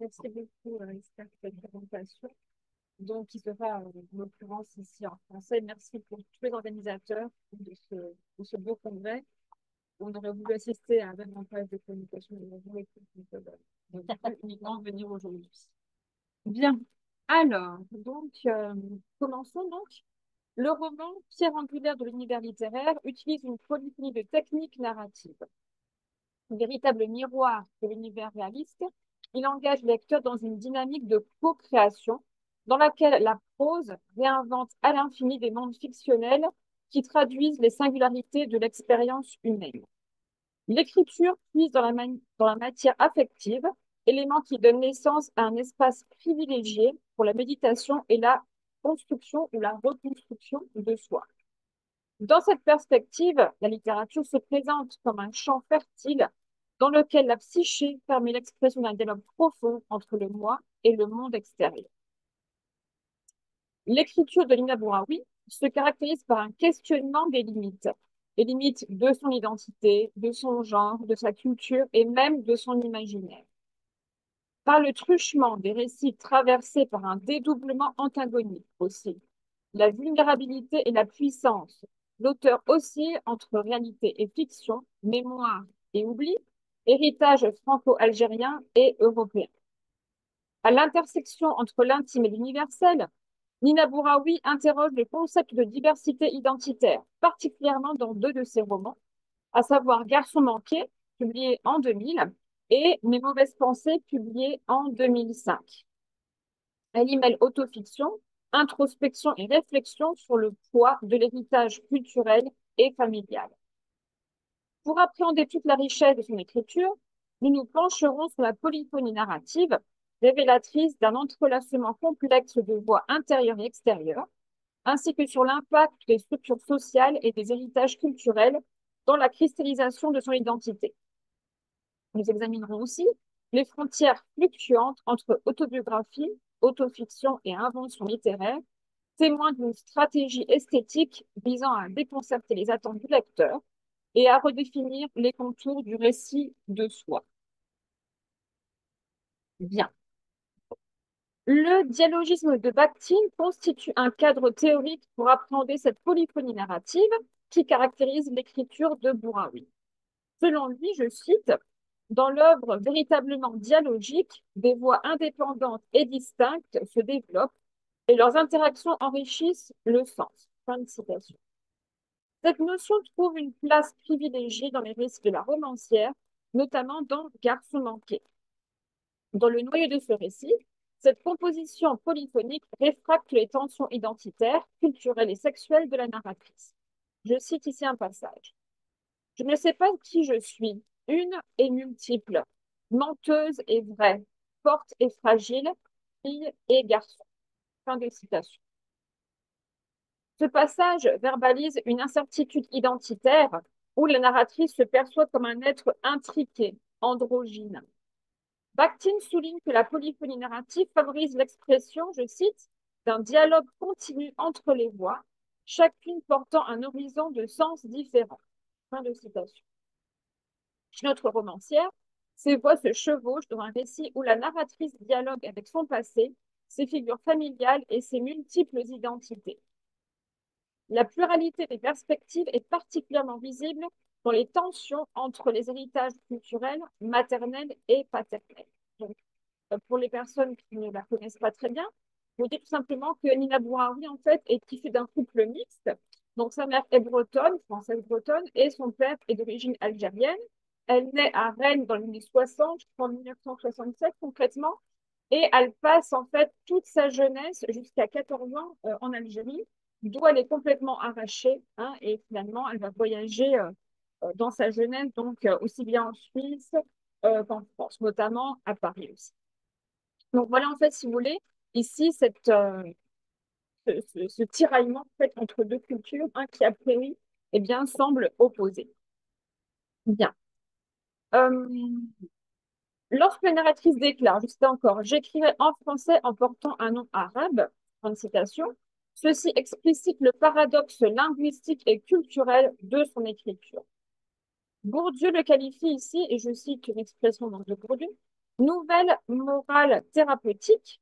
Merci beaucoup, Esther, pour cette présentation. Donc, qui sera, en l'occurrence, ici en français. Merci pour tous les organisateurs de ce beau congrès. On aurait voulu assister à un avantage de communication de nos équipes, donc, pas uniquement venir aujourd'hui. Bien. Alors, commençons donc. Le roman, pierre angulaire de l'univers littéraire, utilise une polyphonie de techniques narratives. Véritable miroir de l'univers réaliste, il engage le lecteur dans une dynamique de co-création dans laquelle la prose réinvente à l'infini des mondes fictionnels qui traduisent les singularités de l'expérience humaine. L'écriture puise dans la matière affective, élément qui donne naissance à un espace privilégié pour la méditation et la construction ou la reconstruction de soi. Dans cette perspective, la littérature se présente comme un champ fertile dans lequel la psyché permet l'expression d'un dialogue profond entre le moi et le monde extérieur. L'écriture de Lina Bouraoui se caractérise par un questionnement des limites de son identité, de son genre, de sa culture et même de son imaginaire. Par le truchement des récits traversés par un dédoublement antagonique aussi, la vulnérabilité et la puissance, l'auteur oscille entre réalité et fiction, mémoire et oubli, héritage franco-algérien et européen. À l'intersection entre l'intime et l'universel, Nina Bouraoui interroge le concept de diversité identitaire, particulièrement dans deux de ses romans, à savoir Garçon manqué, publié en 2000, et Mes mauvaises pensées, publié en 2005. Elle y mêle autofiction, introspection et réflexion sur le poids de l'héritage culturel et familial. Pour appréhender toute la richesse de son écriture, nous nous pencherons sur la polyphonie narrative, révélatrice d'un entrelacement complexe de voix intérieures et extérieures, ainsi que sur l'impact des structures sociales et des héritages culturels dans la cristallisation de son identité. Nous examinerons aussi les frontières fluctuantes entre autobiographie, autofiction et invention littéraire, témoins d'une stratégie esthétique visant à déconcerter les attentes du lecteur et à redéfinir les contours du récit de soi. Bien. Le dialogisme de Bakhtin constitue un cadre théorique pour appréhender cette polyphonie narrative qui caractérise l'écriture de Bouraoui. Selon lui, je cite, dans l'œuvre véritablement dialogique, des voix indépendantes et distinctes se développent et leurs interactions enrichissent le sens. Fin de citation. Cette notion trouve une place privilégiée dans les récits de la romancière, notamment dans Garçon manqué. Dans le noyau de ce récit, cette composition polyphonique réfracte les tensions identitaires, culturelles et sexuelles de la narratrice. Je cite ici un passage. Je ne sais pas qui je suis, une et multiple, menteuse et vraie, forte et fragile, fille et garçon. Fin de citation. Ce passage verbalise une incertitude identitaire où la narratrice se perçoit comme un être intriqué, androgyne. Bakhtin souligne que la polyphonie narrative favorise l'expression, je cite, d'un dialogue continu entre les voix, chacune portant un horizon de sens différent. Fin de citation. Chez notre romancière, ces voix se chevauchent dans un récit où la narratrice dialogue avec son passé, ses figures familiales et ses multiples identités. La pluralité des perspectives est particulièrement visible dans les tensions entre les héritages culturels, maternels et paternels. Donc, pour les personnes qui ne la connaissent pas très bien, je vous dis tout simplement que Nina Bouraoui, en fait, est issue d'un couple mixte. Donc, sa mère est bretonne, française bretonne, et son père est d'origine algérienne. Elle naît à Rennes dans les années 60, je crois en 1967 concrètement, et elle passe en fait toute sa jeunesse jusqu'à 14 ans en Algérie, d'où elle est complètement arrachée, hein, et finalement elle va voyager dans sa jeunesse, donc aussi bien en Suisse qu'en France, notamment à Paris aussi. Donc voilà en fait, si vous voulez, ici ce tiraillement en fait, entre deux cultures, hein, qui a priori eh bien, semble opposé. Bien. Lorsque la narratrice déclare, juste encore, j'écrirai en français en portant un nom arabe, fin de citation, ceci explicite le paradoxe linguistique et culturel de son écriture. Bourdieu le qualifie ici, et je cite une expression de Bourdieu, nouvelle morale thérapeutique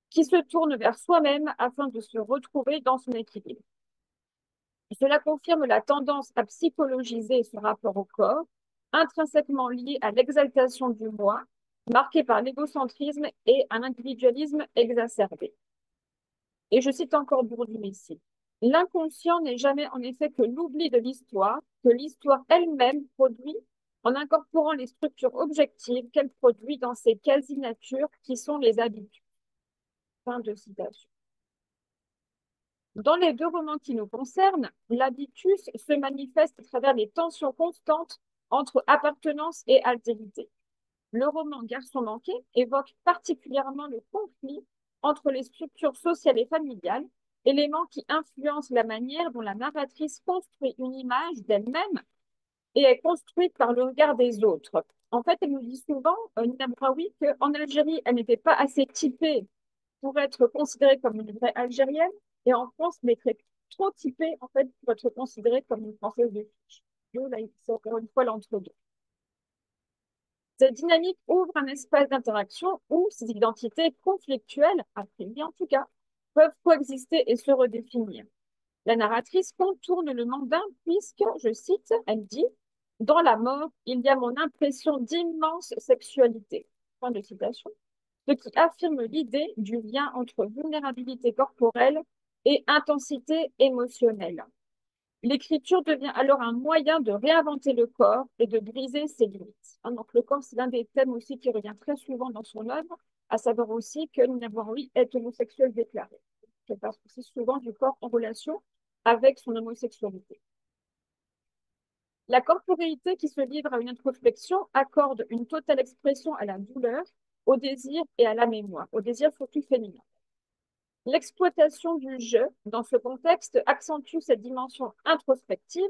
qui se tourne vers soi-même afin de se retrouver dans son équilibre. Cela confirme la tendance à psychologiser ce rapport au corps, intrinsèquement lié à l'exaltation du moi, marqué par l'égocentrisme et un individualisme exacerbé. Et je cite encore Bourdieu ici. L'inconscient n'est jamais en effet que l'oubli de l'histoire, que l'histoire elle-même produit en incorporant les structures objectives qu'elle produit dans ses quasi-natures qui sont les habitudes. Fin de citation. Dans les deux romans qui nous concernent, l'habitus se manifeste à travers les tensions constantes entre appartenance et altérité. Le roman Garçon manqué évoque particulièrement le conflit entre les structures sociales et familiales, éléments qui influencent la manière dont la narratrice construit une image d'elle-même et est construite par le regard des autres. En fait, elle nous dit souvent, Nina Braoui, qu'en Algérie, elle n'était pas assez typée pour être considérée comme une vraie Algérienne, et en France, elle était trop typée, en fait, pour être considérée comme une Française de souche. Là, c'est encore une fois l'entre-deux. Cette dynamique ouvre un espace d'interaction où ces identités conflictuelles, a priori en tout cas, peuvent coexister et se redéfinir. La narratrice contourne le mandat puisque, je cite, elle dit, dans la mort, il y a mon impression d'immense sexualité. Fin de citation. Ce qui affirme l'idée du lien entre vulnérabilité corporelle et intensité émotionnelle. L'écriture devient alors un moyen de réinventer le corps et de briser ses limites. Donc, le corps, c'est l'un des thèmes aussi qui revient très souvent dans son œuvre, à savoir aussi que Nina Bouraoui est homosexuelle déclarée. Elle parle aussi souvent du corps en relation avec son homosexualité. La corporéité qui se livre à une introspection accorde une totale expression à la douleur, au désir et à la mémoire, au désir surtout féminin. L'exploitation du jeu, dans ce contexte, accentue cette dimension introspective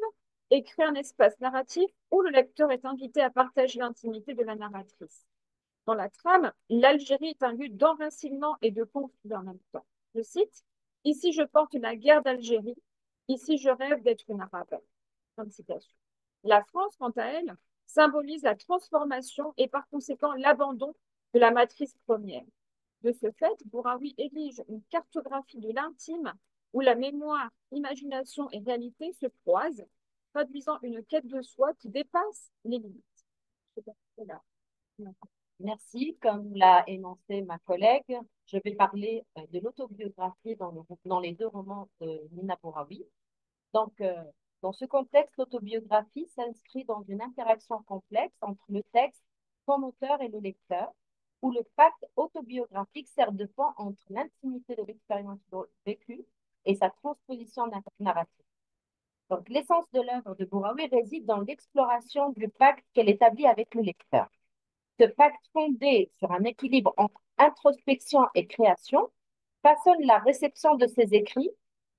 et crée un espace narratif où le lecteur est invité à partager l'intimité de la narratrice. Dans la trame, l'Algérie est un lieu d'enracinement et de conflit en même temps. Je cite, ici je porte la guerre d'Algérie, ici je rêve d'être une arabe. Fin de citation. La France, quant à elle, symbolise la transformation et par conséquent l'abandon de la matrice première. De ce fait, Bouraoui érige une cartographie de l'intime où la mémoire, imagination et réalité se croisent, traduisant une quête de soi qui dépasse les limites. Là. Merci. Comme l'a énoncé ma collègue, je vais parler de l'autobiographie dans les deux romans de Nina Bouraoui. Donc, dans ce contexte, l'autobiographie s'inscrit dans une interaction complexe entre le texte, son auteur et le lecteur, où le pacte autobiographique sert de pont entre l'intimité de l'expérience vécue et sa transposition narrative. Donc, l'essence de l'œuvre de Bouraoui réside dans l'exploration du pacte qu'elle établit avec le lecteur. Ce pacte fondé sur un équilibre entre introspection et création façonne la réception de ses écrits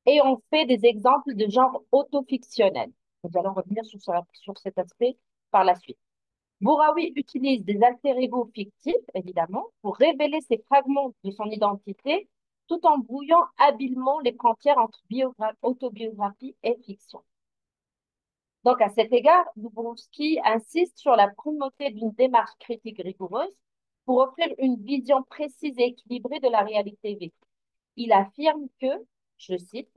et on fait des exemples de genre autofictionnel. Nous allons revenir sur cet aspect par la suite. Bouraoui utilise des alter-ego fictifs, évidemment, pour révéler ces fragments de son identité tout en brouillant habilement les frontières entre autobiographie et fiction. Donc, à cet égard, Dubrovsky insiste sur la primauté d'une démarche critique rigoureuse pour offrir une vision précise et équilibrée de la réalité vécue. Il affirme que, je cite,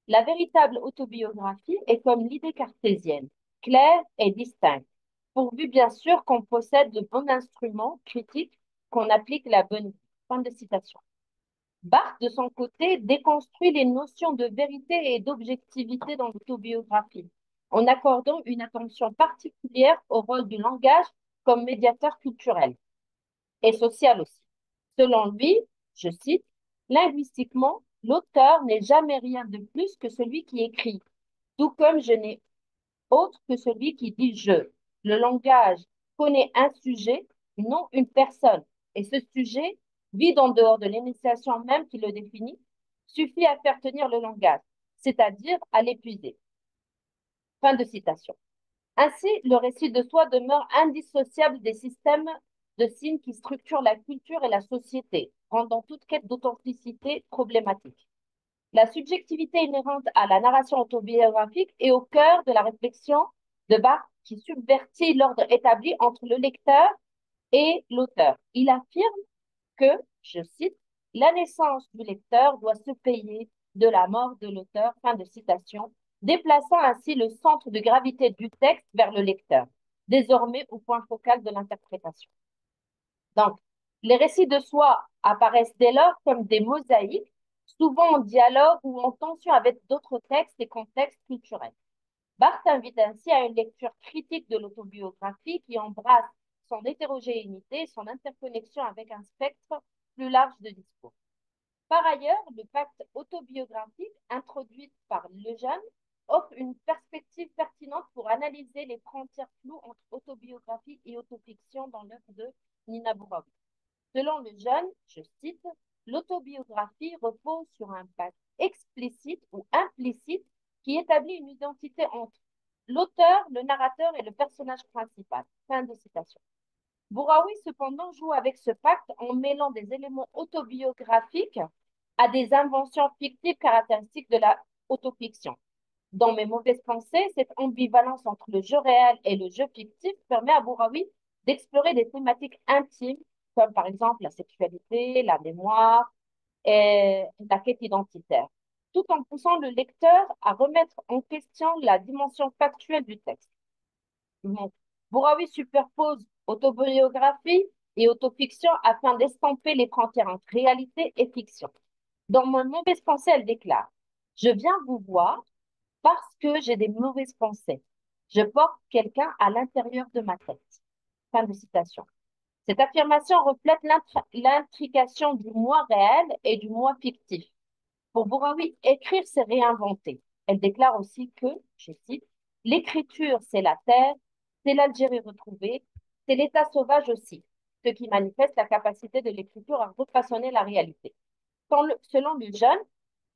la véritable autobiographie est comme l'idée cartésienne, claire et distincte, pourvu bien sûr qu'on possède le bon instrument critique, qu'on applique la bonne vie. Fin de citation. Barthes, de son côté, déconstruit les notions de vérité et d'objectivité dans l'autobiographie, en accordant une attention particulière au rôle du langage comme médiateur culturel et social aussi. Selon lui, je cite, linguistiquement, l'auteur n'est jamais rien de plus que celui qui écrit, tout comme je n'ai autre que celui qui dit je. Le langage connaît un sujet, non une personne, et ce sujet, vide en dehors de l'initiation même qui le définit, suffit à faire tenir le langage, c'est-à-dire à l'épuiser. Fin de citation. Ainsi, le récit de soi demeure indissociable des systèmes de signes qui structurent la culture et la société, rendant toute quête d'authenticité problématique. La subjectivité inhérente à la narration autobiographique est au cœur de la réflexion de Barthes qui subvertit l'ordre établi entre le lecteur et l'auteur. Il affirme que, je cite, la naissance du lecteur doit se payer de la mort de l'auteur, fin de citation, déplaçant ainsi le centre de gravité du texte vers le lecteur, désormais au point focal de l'interprétation. Donc, les récits de soi apparaissent dès lors comme des mosaïques, souvent en dialogue ou en tension avec d'autres textes et contextes culturels. Barthes invite ainsi à une lecture critique de l'autobiographie qui embrasse son hétérogénéité et son interconnexion avec un spectre plus large de discours. Par ailleurs, le pacte autobiographique, introduit par Lejeune, offre une perspective pertinente pour analyser les frontières floues entre autobiographie et autofiction dans l'œuvre de Nina Bouraoui. Selon Lejeune, je cite, l'autobiographie repose sur un pacte explicite ou implicite qui établit une identité entre l'auteur, le narrateur et le personnage principal. Fin de citation. Bouraoui, cependant, joue avec ce pacte en mêlant des éléments autobiographiques à des inventions fictives caractéristiques de la autofiction. Dans Mes mauvaises pensées, cette ambivalence entre le jeu réel et le jeu fictif permet à Bouraoui d'explorer des thématiques intimes, comme par exemple la sexualité, la mémoire et la quête identitaire, tout en poussant le lecteur à remettre en question la dimension factuelle du texte. Donc, Bouraoui superpose autobiographie et autofiction afin d'estomper les frontières entre réalité et fiction. Dans Mon mauvaise pensée, elle déclare: je viens vous voir parce que j'ai des mauvaises pensées. Je porte quelqu'un à l'intérieur de ma tête. Fin de citation. Cette affirmation reflète l'intrication du moi réel et du moi fictif. Pour Bouraoui, écrire, c'est réinventer. Elle déclare aussi que, je cite, l'écriture, c'est la terre, c'est l'Algérie retrouvée, c'est l'état sauvage aussi, ce qui manifeste la capacité de l'écriture à refaçonner la réalité. Selon le jeune,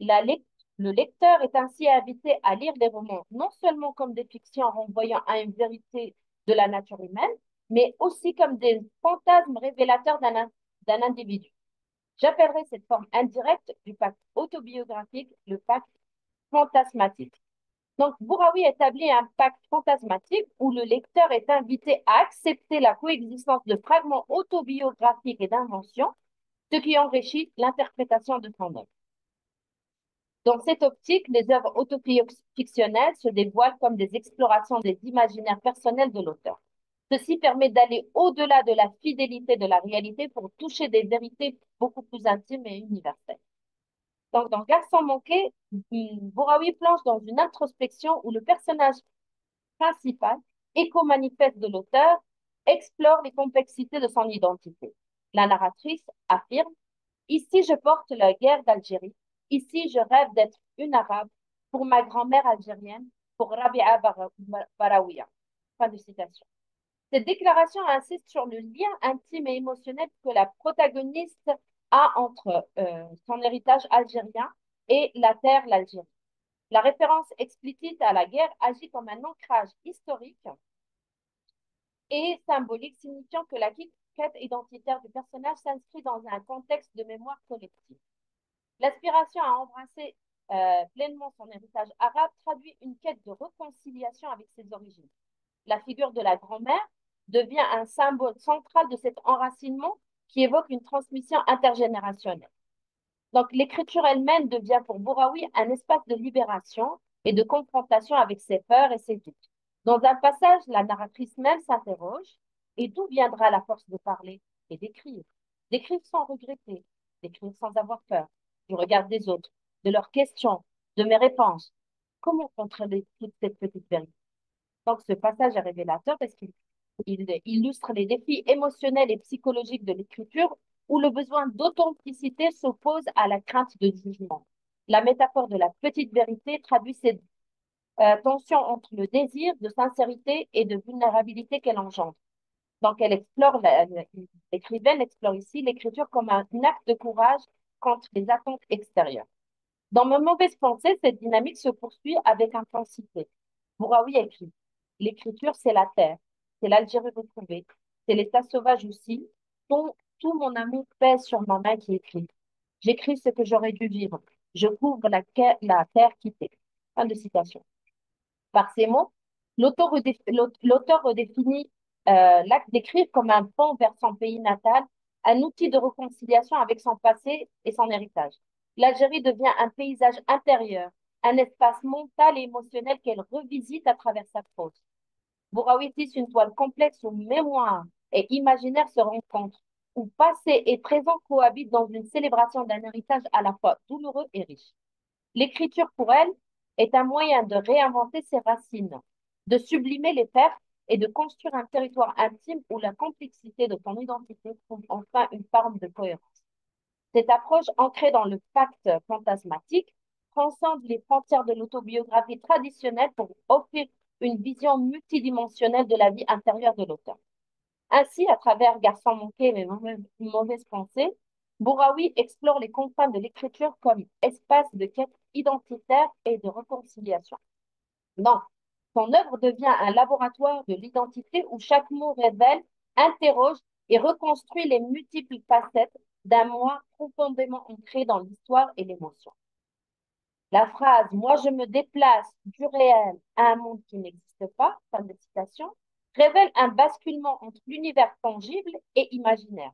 la lec- le lecteur est ainsi invité à lire les romans non seulement comme des fictions renvoyant à une vérité de la nature humaine, mais aussi comme des fantasmes révélateurs d'un individu. J'appellerai cette forme indirecte du pacte autobiographique le pacte fantasmatique. Donc, Bouraoui établit un pacte fantasmatique où le lecteur est invité à accepter la coexistence de fragments autobiographiques et d'inventions, ce qui enrichit l'interprétation de son œuvre. Dans cette optique, les œuvres autofictionnelles se dévoilent comme des explorations des imaginaires personnels de l'auteur. Ceci permet d'aller au-delà de la fidélité de la réalité pour toucher des vérités beaucoup plus intimes et universelles. Donc, dans Garçon manqué, Bouraoui plonge dans une introspection où le personnage principal, éco-manifeste de l'auteur, explore les complexités de son identité. La narratrice affirme: ici, je porte la guerre d'Algérie. Ici, je rêve d'être une arabe pour ma grand-mère algérienne, pour Rabia Baraouia. Fin de citation. Cette déclaration insiste sur le lien intime et émotionnel que la protagoniste a entre son héritage algérien et la terre, l'Algérie. La référence explicite à la guerre agit comme un ancrage historique et symbolique, signifiant que la quête identitaire du personnage s'inscrit dans un contexte de mémoire collective. L'aspiration à embrasser pleinement son héritage arabe traduit une quête de réconciliation avec ses origines. La figure de la grand-mère devient un symbole central de cet enracinement qui évoque une transmission intergénérationnelle. Donc, l'écriture elle-même devient pour Bouraoui un espace de libération et de confrontation avec ses peurs et ses doutes. Dans un passage, la narratrice même s'interroge: et d'où viendra la force de parler et d'écrire? D'écrire sans regretter, d'écrire sans avoir peur, du regard des autres, de leurs questions, de mes réponses. Comment contrôler toute cette petite vérité? Donc, ce passage est révélateur parce qu'il illustre les défis émotionnels et psychologiques de l'écriture où le besoin d'authenticité s'oppose à la crainte de jugement. La métaphore de la petite vérité traduit cette tension entre le désir de sincérité et de vulnérabilité qu'elle engendre. Donc, l'écrivaine explore ici l'écriture comme un acte de courage contre les attentes extérieures. Dans Mes mauvaises pensées, cette dynamique se poursuit avec intensité. Bouraoui écrit: l'écriture, c'est la terre, c'est l'Algérie retrouvée, c'est l'état sauvage aussi. Tout mon amour pèse sur ma main qui écrit. J'écris ce que j'aurais dû vivre. Je couvre la terre quittée. Fin de citation. Par ces mots, l'auteur redéfinit l'acte d'écrire comme un pont vers son pays natal, un outil de réconciliation avec son passé et son héritage. L'Algérie devient un paysage intérieur, un espace mental et émotionnel qu'elle revisite à travers sa prose. Bouraoui tisse une toile complexe où mémoire et imaginaire se rencontrent, où passé et présent cohabitent dans une célébration d'un héritage à la fois douloureux et riche. L'écriture, pour elle, est un moyen de réinventer ses racines, de sublimer les pertes et de construire un territoire intime où la complexité de ton identité trouve enfin une forme de cohérence. Cette approche ancrée dans le pacte fantasmatique transcende les frontières de l'autobiographie traditionnelle pour offrir une vision multidimensionnelle de la vie intérieure de l'auteur. Ainsi, à travers Garçon manqué mais mauvaises pensées, Bouraoui explore les confins de l'écriture comme espace de quête identitaire et de réconciliation. Donc, son œuvre devient un laboratoire de l'identité où chaque mot révèle, interroge et reconstruit les multiples facettes d'un moi profondément ancré dans l'histoire et l'émotion. La phrase «Moi je me déplace du réel à un monde qui n'existe pas», fin de citation, révèle un basculement entre l'univers tangible et imaginaire.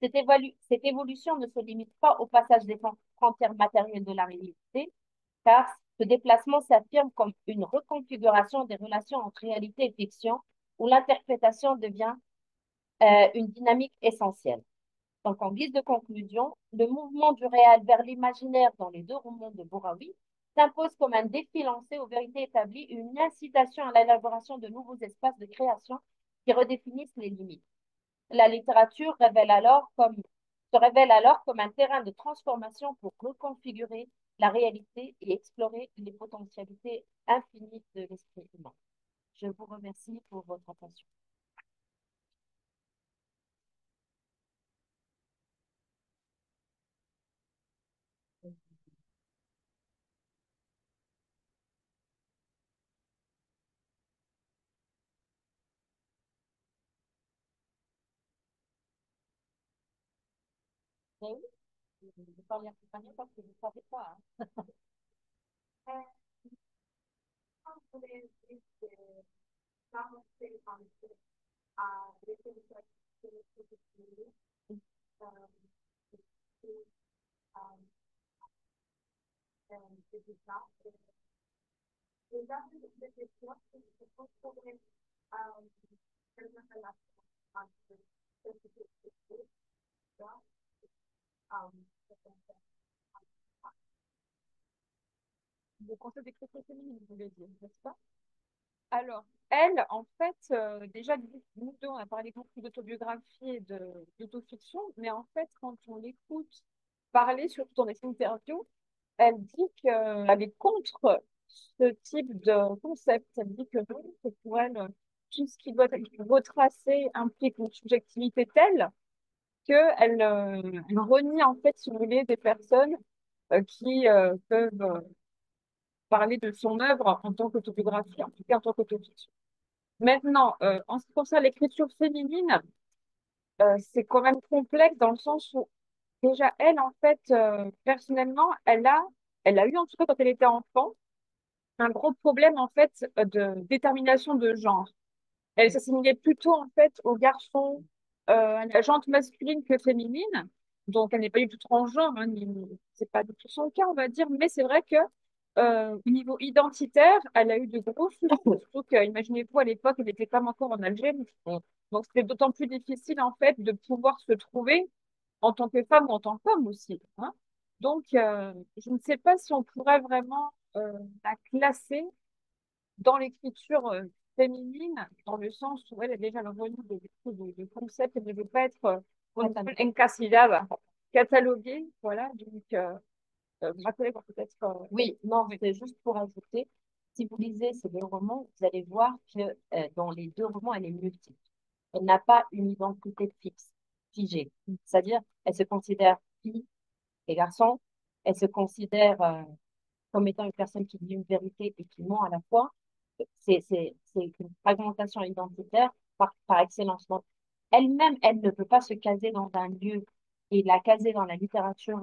Cette évolution ne se limite pas au passage des frontières matérielles de la réalité, car ce déplacement s'affirme comme une reconfiguration des relations entre réalité et fiction, où l'interprétation devient une dynamique essentielle. Donc, en guise de conclusion, le mouvement du réel vers l'imaginaire dans les deux romans de Bouraoui s'impose comme un défi lancé aux vérités établies, une incitation à l'élaboration de nouveaux espaces de création qui redéfinissent les limites. La littérature se révèle alors comme un terrain de transformation pour reconfigurer la réalité et explorer les potentialités infinies de l'esprit humain. Je vous remercie pour votre attention. Et oui, je vais pas lire tout parce que vous ne savez pas. Hein. Le concept d'écriture féminine, vous voulez dire, n'est-ce pas? Alors, elle, en fait, déjà, nous deux, on a parlé beaucoup d'autobiographie et d'autofiction, mais en fait, quand on l'écoute parler, surtout dans les interviews, elle dit qu'elle est contre ce type de concept. Elle dit que non, que pour elle, tout ce qui doit être retracé implique une subjectivité telle qu'elle elle renie, en fait, si vous voulez, des personnes qui peuvent parler de son œuvre en tant qu'autobiographie, en tout cas en tant qu'autofiction. Maintenant, en ce qui concerne l'écriture féminine, c'est quand même complexe dans le sens où déjà elle, en fait, personnellement, elle a eu en tout cas quand elle était enfant un gros problème en fait de détermination de genre. Elle s'assimilait plutôt en fait aux garçons, à la jante masculine que féminine. Donc elle n'est pas du tout transgenre, hein, c'est pas du tout son cas, on va dire. Mais c'est vrai que au niveau identitaire, elle a eu de gros soucis. Surtout que, imaginez-vous, à l'époque, elle n'était pas encore en Algérie. Donc c'était d'autant plus difficile en fait de pouvoir se trouver en tant que femme ou en tant qu'homme aussi, hein. Donc je ne sais pas si on pourrait vraiment la classer dans l'écriture féminine, dans le sens où elle est déjà revenue de concepts et ne veut pas être encasillada, cataloguée. Voilà, donc ma collègue va peut-être. Oui, non, c'est juste pour ajouter, si vous lisez ces deux romans, vous allez voir que dans les deux romans, elle est multiple. Elle n'a pas une identité fixe, figée. C'est-à-dire, elle se considère fille et garçon, elle se considère comme étant une personne qui dit une vérité et qui ment à la fois. C'est une fragmentation identitaire par excellence. Donc, elle-même, elle ne peut pas se caser dans un lieu et la caser dans la littérature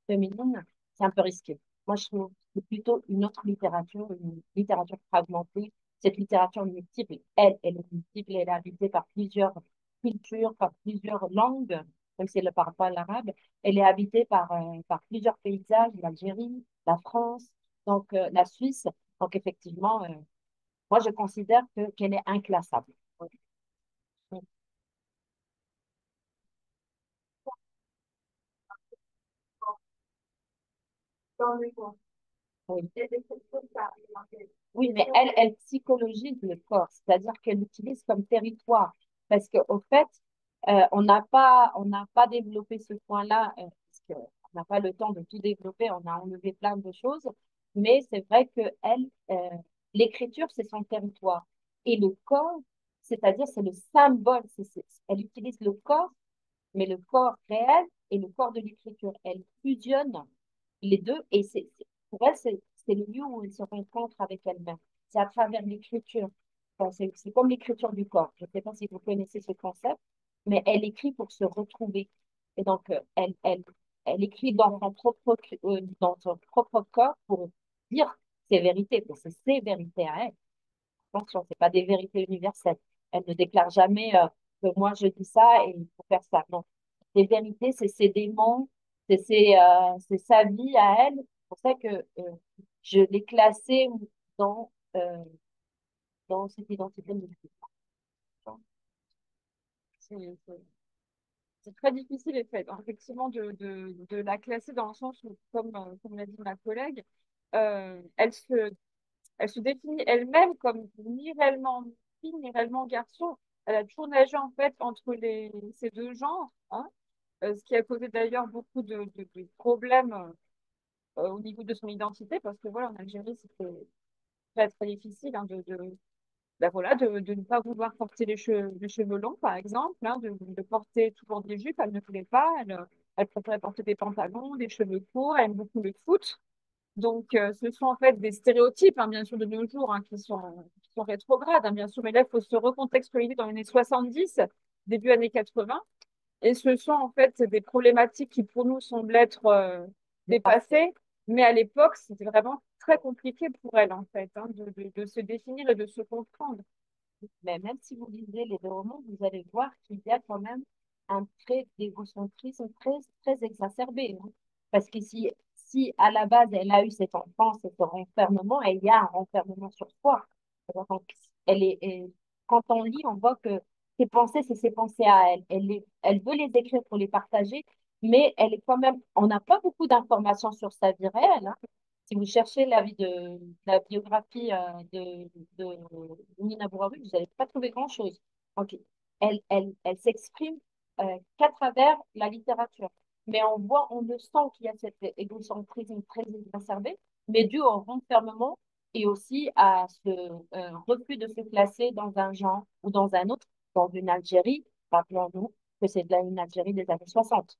féminine, c'est un peu risqué. Moi, je trouve que c'est plutôt une autre littérature, une littérature fragmentée, cette littérature multiple, elle est multiple, elle est habitée par plusieurs cultures, par plusieurs langues, même si elle ne parle pas l'arabe, elle est habitée par plusieurs paysages, l'Algérie, la France, donc la Suisse. Donc effectivement, moi je considère qu'elle est inclassable. Oui. Oui. Oui, mais elle psychologise le corps, c'est-à-dire qu'elle l'utilise comme territoire. Parce qu'au fait, on n'a pas développé ce point-là, parce qu'on n'a pas le temps de tout développer, on a enlevé plein de choses, mais c'est vrai que l'écriture, c'est son territoire. Et le corps, c'est-à-dire, c'est le symbole, elle utilise le corps, mais le corps réel et le corps de l'écriture. Elle fusionne les deux, et pour elle, c'est le lieu où elle se rencontre avec elle-même. C'est à travers l'écriture. Enfin, c'est comme l'écriture du corps. Je ne sais pas si vous connaissez ce concept, mais elle écrit pour se retrouver. Et donc, elle écrit dans son propre corps pour dire ses vérités, parce que c'est ses vérités à elle. Attention, ce pas des vérités universelles. Elle ne déclare jamais que moi je dis ça et il faut faire ça. Non. Les vérités, c'est ses démons, c'est sa vie à elle. C'est pour ça que je l'ai classée dans, euh, dans cette identité multiple. C'est c'est très difficile, effectivement, de la classer dans le sens où, comme l'a dit ma collègue, elle se définit elle-même comme ni réellement fille, ni réellement garçon. Elle a toujours nagé, en fait, entre ces deux genres, hein, ce qui a causé d'ailleurs beaucoup de problèmes au niveau de son identité, parce que voilà, en Algérie, c'était très, très difficile hein, ben voilà, de ne pas vouloir porter les cheveux longs, par exemple, hein, de porter toujours des jupes, elle ne voulait pas, elle préférait porter des pantalons, des cheveux courts, elle aime beaucoup le foot. Donc, ce sont en fait des stéréotypes, hein, bien sûr, de nos jours, hein, qui sont rétrogrades, hein, bien sûr, mais là, il faut se recontextualiser dans les années 70, début années 80. Et ce sont en fait des problématiques qui pour nous semblent être dépassées, mais à l'époque, c'était vraiment très compliqué pour elle en fait, hein, de se définir et de se comprendre. Mais même si vous lisez les deux romans, vous allez voir qu'il y a quand même un trait d'égocentrisme très, très exacerbé, hein. Parce que si à la base elle a eu cette enfance et ce renfermement, il y a un renfermement sur soi. Donc, quand on lit, on voit que ses pensées, c'est ses pensées à elle. Elle veut les écrire pour les partager, mais elle est quand même, on n'a pas beaucoup d'informations sur sa vie réelle, hein. Si vous cherchez la biographie de Nina Bouraoui, vous n'allez pas trouver grand-chose. Donc, elle s'exprime qu'à travers la littérature. Mais on le sent qu'il y a cet égocentrisme très exacerbé, mais dû au renfermement et aussi à ce refus de se placer dans un genre ou dans un autre, dans une Algérie, rappelons-nous que c'est une Algérie des années 60.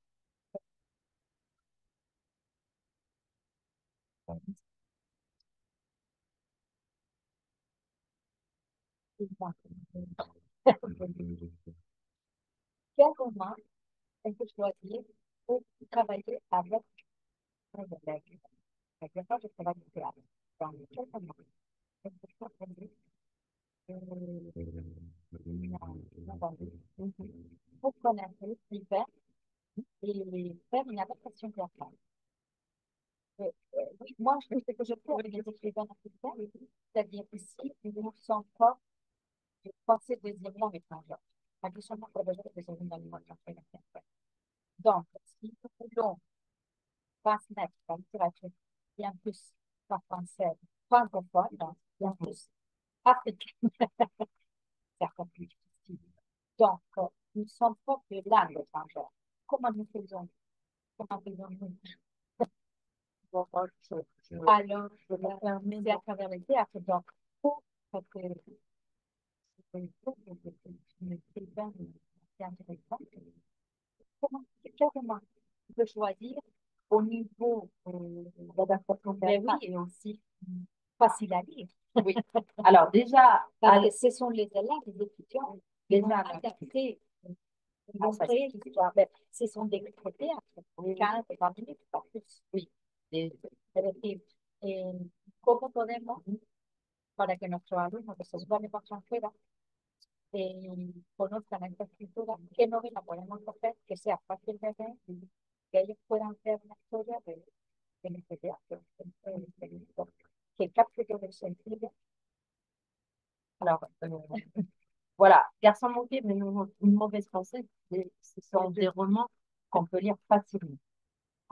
Quel roman on peut choisir pour travailler avec un collègue? Par exemple, je travaille au théâtre. Dans quel roman on peut choisir pour connaître l'hiver et faire une adaptation théâtrale? Oui, moi, ce que je fais avec les écrivains africains, c'est-à-dire ici, nous ne sommes pas penser deuxièmement l'étranger. Additionnement, pour le deuxième alimentation. Donc, si nous voulons transmettre la littérature bien plus en français francophone, bien plus africaine, c'est encore plus difficile. Donc, nous ne sommes pas de langue étrangère. Comment nous faisons? Comment faisons-nous? Alors, je vais faire à travers les théâtres. Donc, pour que une écrivain c'est intéressant, quel roman tu peux choisir au niveau d'adaptation théâtrale et aussi facile à lire. Oui. Alors déjà, ce sont les élèves, les étudiants, les ont adapté, ils vont créer l'histoire. Ben, ce sont des théâtres, 15, 20 minutes, pas plus. Oui. Et comment podemos para que nuestros alumnos que se van para extranjera conozcan esta escritura, qué novela podemos hacer que sea fácil de leer y que ellos puedan ver una historia de este teatro, de este libro, que capte todo el sentido. Alors, voilà, Garçon manqué, mais une mauvaise pensée, ce sont des romans qu'on peut lire facilement.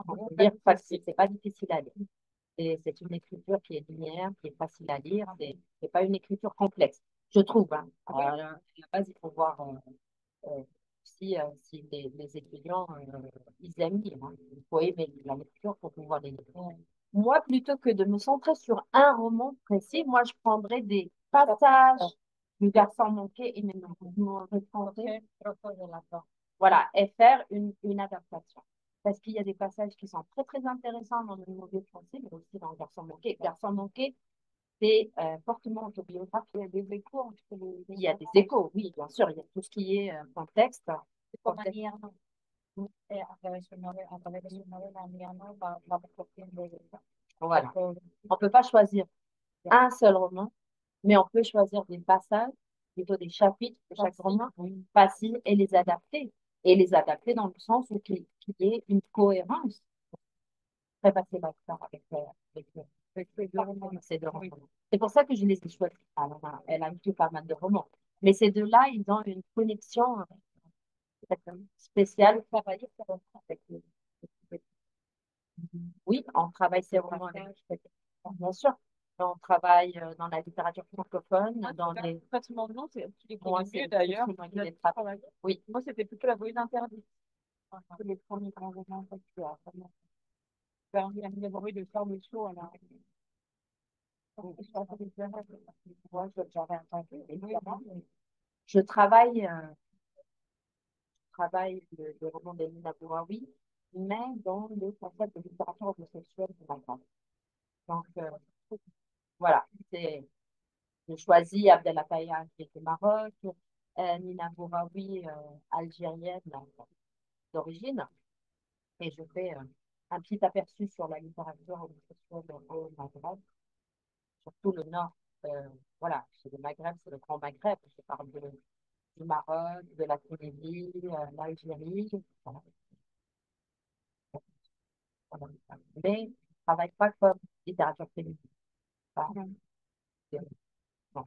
On peut lire facile, c'est pas difficile à lire. C'est une écriture qui est linéaire, qui est facile à lire. C'est pas une écriture complexe, je trouve. Hein. À la base, il faut voir si les étudiants ils aiment lire. Hein. Il faut aimer la lecture pour pouvoir les lire. Moi, plutôt que de me centrer sur un roman précis, moi, je prendrais des passages du Garçon manqué et me reprendrais voilà, et faire une adaptation. Parce qu'il y a des passages qui sont très, très intéressants dans le Mauvais français, mais aussi dans Garçon manqué. Garçon manqué, c'est fortement autobiographique. Il y a des échos entre les... Il y a des échos, oui, bien sûr. Il y a tout ce qui est contexte. C'est comme Annie-Arnaud. Et à travers ce novelle, Annie-Arnaud va apporter des... Voilà. On ne peut pas choisir un seul roman, mais on peut choisir des passages, plutôt des chapitres de chaque roman, faciles, et les adapter. Et les adapter dans le sens où qu'il y ait une cohérence. Très facile à faire avec ces deux romans. C'est pour ça que je les ai choisis. Alors, elle a écrit pas mal de romans. Mais ces deux-là, ils ont une connexion spéciale. Oui, on travaille ces romans avec, bien sûr. On travaille dans la littérature francophone, dans les... Facilement, non, tu les Moi, connais mieux c'est d'ailleurs. moi qui les travaille. Oui. Moi, c'était plutôt La Voyage interdite. C'est les premiers grands romans que tu as. Il y a mis le bruit de Charles Chaud à la... Moi, j'avais entendu, évidemment. Je travaille, le roman de Nina Bouraoui, mais dans le concept de littérature homosexuelle du Maghreb. Donc, voilà, j'ai choisi Abdelakaya qui est au Maroc, Nina Bouraoui, algérienne d'origine, et je fais un petit aperçu sur la littérature homosexuelle au Maghreb, surtout le nord. Voilà, c'est le Maghreb, c'est le Grand Maghreb. Je parle du Maroc, de la Tunisie, l'Algérie. Voilà. Voilà. Mais je ne travaille pas comme littérature féminine. Enfin, non.